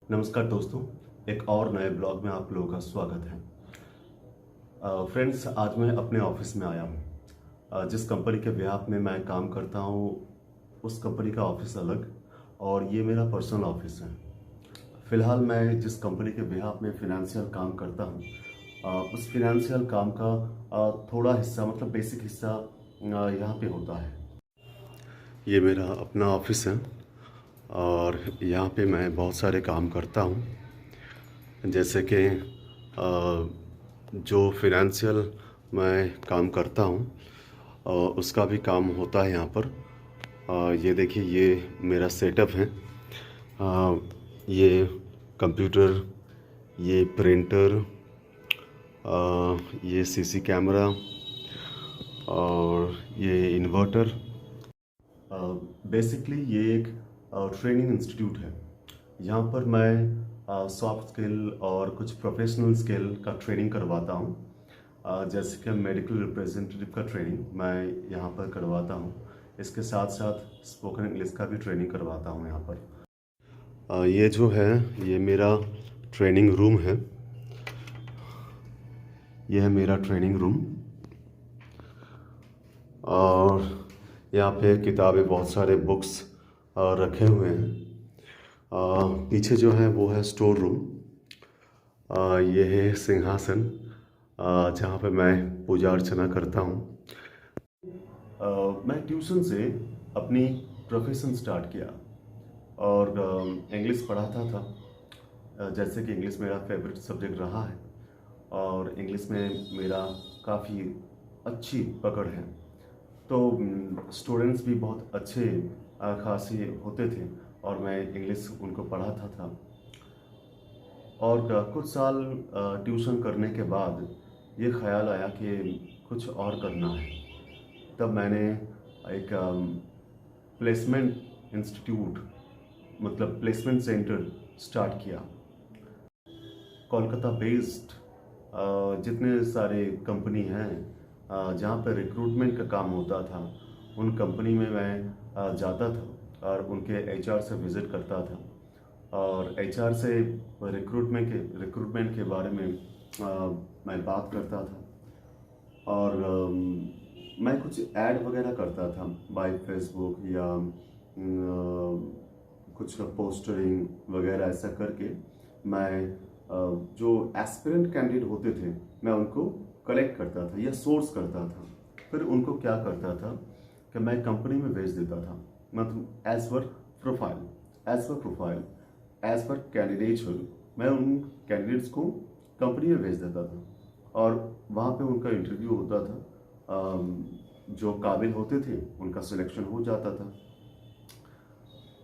नमस्कार दोस्तों, एक और नए ब्लॉग में आप लोगों का स्वागत है। फ्रेंड्स, आज मैं अपने ऑफिस में आया हूँ। जिस कंपनी के बिहाफ में मैं काम करता हूँ उस कंपनी का ऑफिस अलग और ये मेरा पर्सनल ऑफिस है। फिलहाल मैं जिस कंपनी के बिहाफ में फिनेंशियल काम करता हूँ उस फिनेंशियल काम का थोड़ा हिस्सा मतलब बेसिक हिस्सा यहाँ पे होता है। ये मेरा अपना ऑफिस है और यहाँ पे मैं बहुत सारे काम करता हूँ, जैसे कि जो फिनेंशियल मैं काम करता हूँ उसका भी काम होता है यहाँ पर। ये देखिए, ये मेरा सेटअप है। ये कंप्यूटर, ये प्रिंटर, ये सीसी कैमरा और ये इन्वर्टर। बेसिकली ये एक ट्रेनिंग इंस्टीट्यूट है। यहाँ पर मैं सॉफ्ट स्किल और कुछ प्रोफेशनल स्किल का ट्रेनिंग करवाता हूँ। जैसे कि मेडिकल रिप्रेजेंटेटिव का ट्रेनिंग मैं यहाँ पर करवाता हूँ। इसके साथ साथ स्पोकन इंग्लिश का भी ट्रेनिंग करवाता हूँ यहाँ पर। ये जो है ये मेरा ट्रेनिंग रूम है। ये है मेरा ट्रेनिंग रूम और यहाँ पे किताबें, बहुत सारे बुक्स रखे हुए हैं। पीछे जो है वो है स्टोर रूम। ये है सिंहासन जहाँ पे मैं पूजा अर्चना करता हूँ। मैं ट्यूशन से अपनी प्रोफेशन स्टार्ट किया और इंग्लिश पढ़ाता था। जैसे कि इंग्लिश मेरा फेवरेट सब्जेक्ट रहा है और इंग्लिश में मेरा काफ़ी अच्छी पकड़ है। तो स्टूडेंट्स भी बहुत अच्छे खासे होते थे और मैं इंग्लिश उनको पढ़ाता था। और कुछ साल ट्यूशन करने के बाद ये ख्याल आया कि कुछ और करना है। तब मैंने एक प्लेसमेंट इंस्टीट्यूट मतलब प्लेसमेंट सेंटर स्टार्ट किया। कोलकाता बेस्ड जितने सारे कंपनी हैं जहाँ पर रिक्रूटमेंट का काम होता था, उन कंपनी में मैं जाता था और उनके एचआर से विज़िट करता था और एचआर से रिक्रूटमेंट के बारे में मैं बात करता था और मैं कुछ ऐड वगैरह करता था बाय फेसबुक या कुछ पोस्टरिंग वगैरह ऐसा करके मैं जो एस्पिरेंट कैंडिडेट होते थे मैं उनको कलेक्ट करता था या सोर्स करता था। फिर उनको क्या करता था कि मैं कंपनी में भेज देता था, मतलब as per profile as per कैंडिडेचुअल मैं उन कैंडिडेट्स को कंपनी में भेज देता था और वहाँ पे उनका इंटरव्यू होता था। जो काबिल होते थे उनका सिलेक्शन हो जाता था।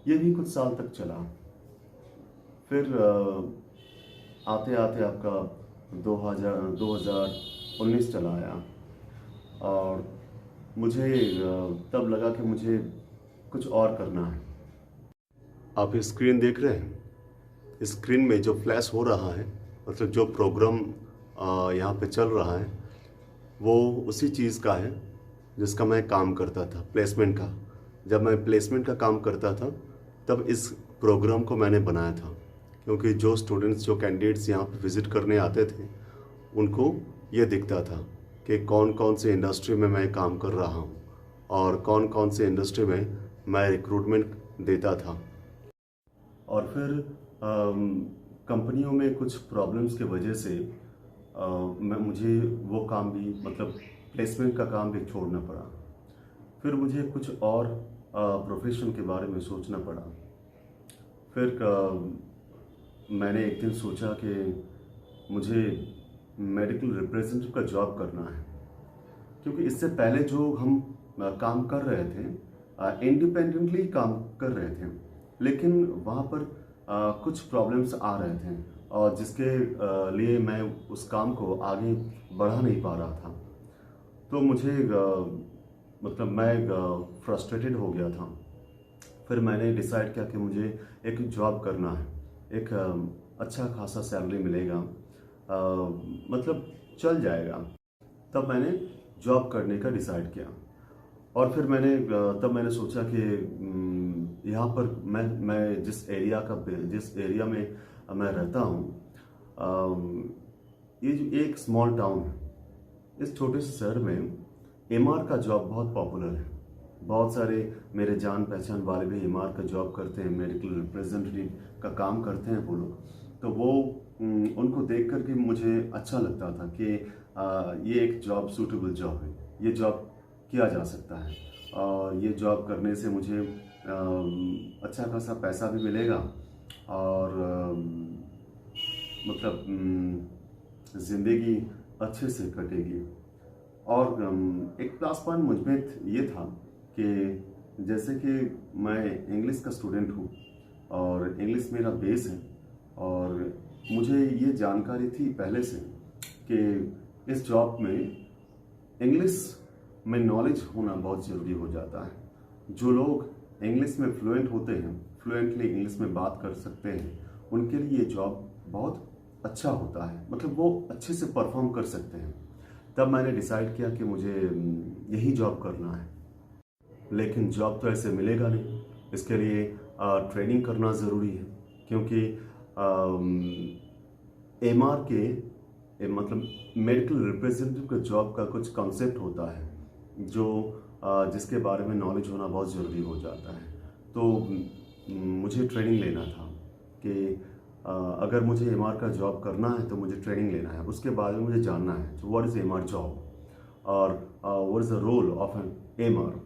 ये भी कुछ साल तक चला। फिर आते आते आपका 2019 चला आया और मुझे तब लगा कि मुझे कुछ और करना है। आप स्क्रीन देख रहे हैं, स्क्रीन में जो फ्लैश हो रहा है मतलब जो प्रोग्राम यहाँ पे चल रहा है वो उसी चीज़ का है जिसका मैं काम करता था, प्लेसमेंट का। जब मैं प्लेसमेंट का काम करता था तब इस प्रोग्राम को मैंने बनाया था, क्योंकि जो स्टूडेंट्स जो कैंडिडेट्स यहाँ पे विज़िट करने आते थे उनको ये दिखता था कि कौन कौन से इंडस्ट्री में मैं काम कर रहा हूँ और कौन कौन से इंडस्ट्री में मैं रिक्रूटमेंट देता था। और फिर कंपनियों में कुछ प्रॉब्लम्स की वजह से मुझे वो काम भी मतलब प्लेसमेंट का काम भी छोड़ना पड़ा। फिर मुझे कुछ और प्रोफेशन के बारे में सोचना पड़ा। फिर मैंने एक दिन सोचा कि मुझे मेडिकल रिप्रेजेंटेटिव का जॉब करना है, क्योंकि इससे पहले जो हम काम कर रहे थे इंडिपेंडेंटली काम कर रहे थे, लेकिन वहाँ पर कुछ प्रॉब्लम्स आ रहे थे और जिसके लिए मैं उस काम को आगे बढ़ा नहीं पा रहा था। तो मुझे मतलब मैं फ्रस्ट्रेटेड हो गया था। फिर मैंने डिसाइड किया कि मुझे एक जॉब करना है, एक अच्छा खासा सैलरी मिलेगा, मतलब चल जाएगा। तब मैंने जॉब करने का डिसाइड किया और फिर तब मैंने सोचा कि यहाँ पर मैं जिस एरिया में मैं रहता हूँ, ये जो एक स्मॉल टाउन है, इस छोटे से शहर में एमआर का जॉब बहुत पॉपुलर है। बहुत सारे मेरे जान पहचान वाले भी एमआर का जॉब करते हैं, मेडिकल रिप्रेजेंटेटिव का काम करते हैं वो लोग। तो वो उनको देख कर के मुझे अच्छा लगता था कि ये एक जॉब सूटेबल जॉब है, ये जॉब किया जा सकता है और ये जॉब करने से मुझे अच्छा खासा पैसा भी मिलेगा और मतलब ज़िंदगी अच्छे से कटेगी। और एक प्लस पॉइंट मुझ में ये था कि जैसे कि मैं इंग्लिश का स्टूडेंट हूँ और इंग्लिश मेरा बेस है और मुझे ये जानकारी थी पहले से कि इस जॉब में इंग्लिश में नॉलेज होना बहुत ज़रूरी हो जाता है। जो लोग इंग्लिश में फ्लुएंट होते हैं, फ्लुएंटली इंग्लिश में बात कर सकते हैं, उनके लिए ये जॉब बहुत अच्छा होता है, मतलब वो अच्छे से परफॉर्म कर सकते हैं। तब मैंने डिसाइड किया कि मुझे यही जॉब करना है। लेकिन जॉब तो ऐसे मिलेगा नहीं, इसके लिए ट्रेनिंग करना ज़रूरी है, क्योंकि एमआर के मतलब मेडिकल रिप्रेजेंटेटिव का जॉब का कुछ कॉन्सेप्ट होता है जो जिसके बारे में नॉलेज होना बहुत ज़रूरी हो जाता है। तो मुझे ट्रेनिंग लेना था कि अगर मुझे एमआर का जॉब करना है तो मुझे ट्रेनिंग लेना है, उसके बारे में मुझे जानना है व्हाट इज़ एमआर जॉब और what is the role of an MR.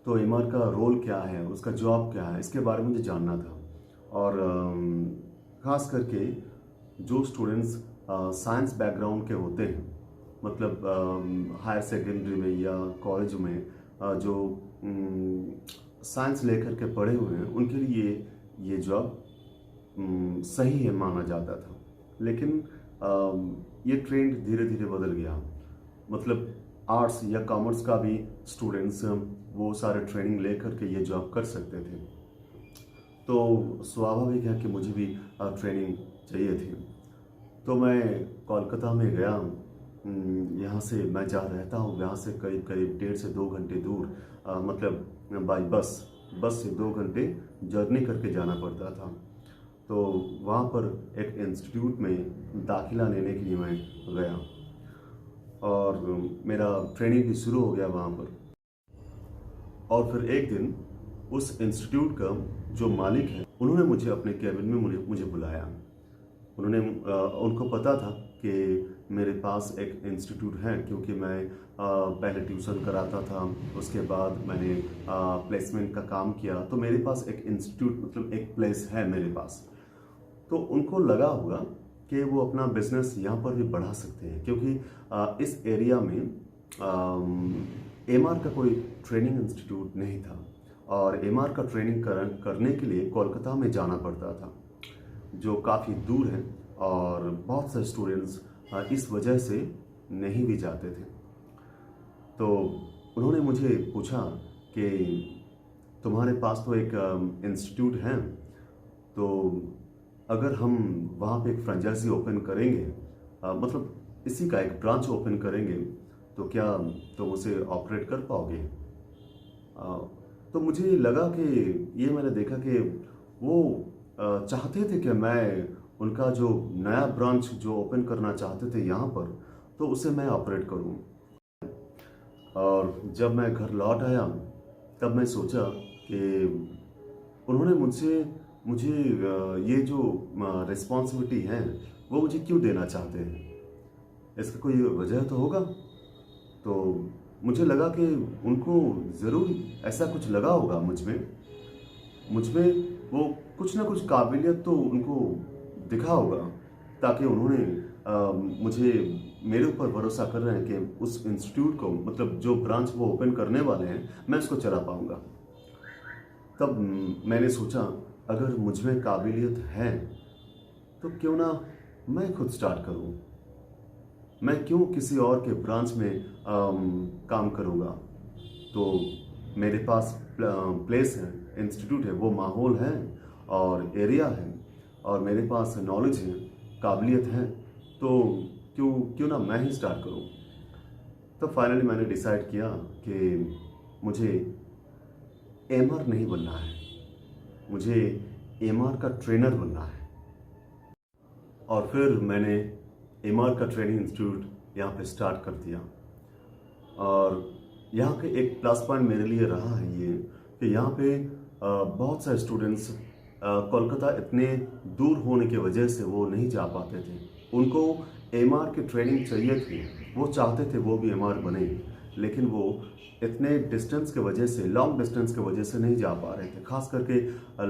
तो एमआर का रोल क्या है, उसका जॉब क्या है, इसके बारे में मुझे जानना था। और ख़ास करके जो स्टूडेंट्स साइंस बैकग्राउंड के होते हैं, मतलब हायर सेकेंडरी में या कॉलेज में जो साइंस लेकर के पढ़े हुए हैं, उनके लिए ये जॉब सही है माना जाता था। लेकिन ये ट्रेंड धीरे धीरे बदल गया, मतलब आर्ट्स या कॉमर्स का भी स्टूडेंट्स वो सारे ट्रेनिंग ले करके ये जॉब कर सकते थे। तो स्वाभाविक है कि मुझे भी ट्रेनिंग चाहिए थी। तो मैं कोलकाता में गया। यहाँ से मैं जहाँ रहता हूँ, यहाँ से करीब करीब 1.5 से 2 घंटे दूर, मतलब बाई बस से 2 घंटे जर्नी करके जाना पड़ता था। तो वहाँ पर एक इंस्टीट्यूट में दाखिला लेने के लिए मैं गया और मेरा ट्रेनिंग भी शुरू हो गया वहाँ पर। और फिर एक दिन उस इंस्टीट्यूट का जो मालिक है, उन्होंने मुझे अपने कैबिन में मुझे बुलाया। उनको पता था कि मेरे पास एक इंस्टीट्यूट है, क्योंकि मैं पहले ट्यूशन कराता था, उसके बाद मैंने प्लेसमेंट का काम किया, तो मेरे पास एक इंस्टीट्यूट मतलब एक प्लेस है मेरे पास। तो उनको लगा होगा कि वो अपना बिजनेस यहाँ पर भी बढ़ा सकते हैं, क्योंकि इस एरिया में एमआर का कोई ट्रेनिंग इंस्टीट्यूट नहीं था और एमआर का ट्रेनिंग करने के लिए कोलकाता में जाना पड़ता था, जो काफ़ी दूर है और बहुत से स्टूडेंट्स इस वजह से नहीं भी जाते थे। तो उन्होंने मुझे पूछा कि तुम्हारे पास तो एक इंस्टीट्यूट है, तो अगर हम वहाँ पे एक फ्रेंचाइजी ओपन करेंगे, मतलब इसी का एक ब्रांच ओपन करेंगे, तो क्या तुम उसे ऑपरेट कर पाओगे? तो मुझे लगा कि ये मैंने देखा कि वो चाहते थे कि मैं उनका जो नया ब्रांच जो ओपन करना चाहते थे यहाँ पर, तो उसे मैं ऑपरेट करूँ। और जब मैं घर लौट आया तब मैं सोचा कि उन्होंने मुझे ये जो रिस्पॉन्सिबिलिटी है वो मुझे क्यों देना चाहते हैं, इसका कोई वजह तो होगा। तो मुझे लगा कि उनको ज़रूर ऐसा कुछ लगा होगा मुझ में वो कुछ ना कुछ काबिलियत तो उनको दिखा होगा, ताकि उन्होंने मुझे मेरे ऊपर भरोसा कर रहे हैं कि उस इंस्टीट्यूट को, मतलब जो ब्रांच वो ओपन करने वाले हैं, मैं उसको चला पाऊंगा। तब मैंने सोचा अगर मुझ में काबिलियत है तो क्यों ना मैं खुद स्टार्ट करूं, मैं क्यों किसी और के ब्रांच में काम करूंगा। तो मेरे पास प्लेस है, इंस्टीट्यूट है, वो माहौल है और एरिया है और मेरे पास नॉलेज है, काबिलियत है, तो क्यों ना मैं ही स्टार्ट करूं। तो फाइनली मैंने डिसाइड किया कि मुझे एमआर नहीं बनना है, मुझे एमआर का ट्रेनर बनना है। और फिर मैंने एमआर का ट्रेनिंग इंस्टीट्यूट यहाँ पे स्टार्ट कर दिया। और यहाँ के एक प्लस पॉइंट मेरे लिए रहा है ये कि यहाँ पे बहुत सारे स्टूडेंट्स कोलकाता इतने दूर होने की वजह से वो नहीं जा पाते थे। उनको एमआर की ट्रेनिंग चाहिए थी, वो चाहते थे वो भी एमआर बने, लेकिन वो इतने डिस्टेंस की वजह से, लॉन्ग डिस्टेंस की वजह से नहीं जा पा रहे थे, खास करके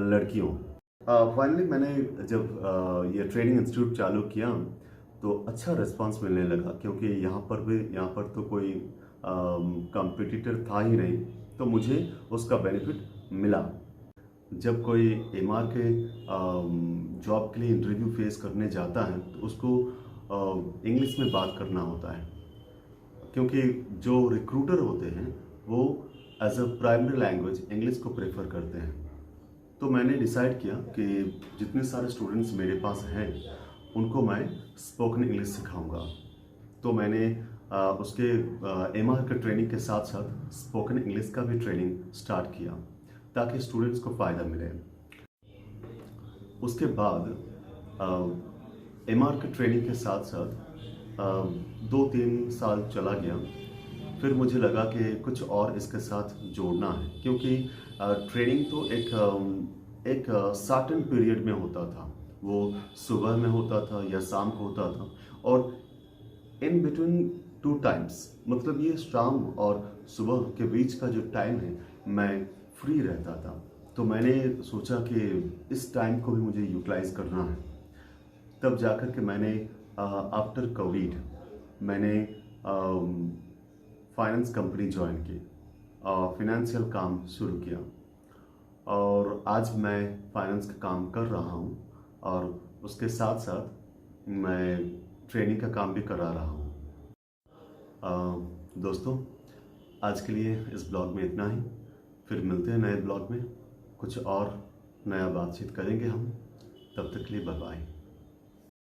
लड़कियों। फाइनली मैंने जब ये ट्रेनिंग इंस्टीट्यूट चालू किया तो अच्छा रिस्पांस मिलने लगा, क्योंकि यहाँ पर तो कोई कंपटीटर था ही नहीं, तो मुझे उसका बेनिफिट मिला। जब कोई एमआर के जॉब के लिए इंटरव्यू फेस करने जाता है तो उसको इंग्लिश में बात करना होता है, क्योंकि जो रिक्रूटर होते हैं वो as a primary language English को प्रेफर करते हैं। तो मैंने डिसाइड किया कि जितने सारे स्टूडेंट्स मेरे पास हैं उनको मैं स्पोकन इंग्लिश सिखाऊंगा। तो मैंने उसके एमआर के ट्रेनिंग के साथ साथ स्पोकन इंग्लिश का भी ट्रेनिंग स्टार्ट किया, ताकि स्टूडेंट्स को फ़ायदा मिले। उसके बाद एमआर के ट्रेनिंग के साथ साथ 2-3 साल चला गया। फिर मुझे लगा कि कुछ और इसके साथ जोड़ना है, क्योंकि ट्रेनिंग तो एक सर्टेन पीरियड में होता था, वो सुबह में होता था या शाम को होता था, और इन बिटवीन 2 टाइम्स, मतलब ये शाम और सुबह के बीच का जो टाइम है मैं फ्री रहता था। तो मैंने सोचा कि इस टाइम को भी मुझे यूटिलाइज करना है। तब जाकर के मैंने आफ्टर कोविड मैंने फाइनेंस कंपनी ज्वाइन की, फिनेंशियल काम शुरू किया, और आज मैं फाइनेंस का काम कर रहा हूँ, और उसके साथ साथ मैं ट्रेनिंग का काम भी करा रहा हूँ। दोस्तों, आज के लिए इस ब्लॉग में इतना ही। फिर मिलते हैं नए ब्लॉग में, कुछ और नया बातचीत करेंगे हम। तब तक के लिए बाय बाय।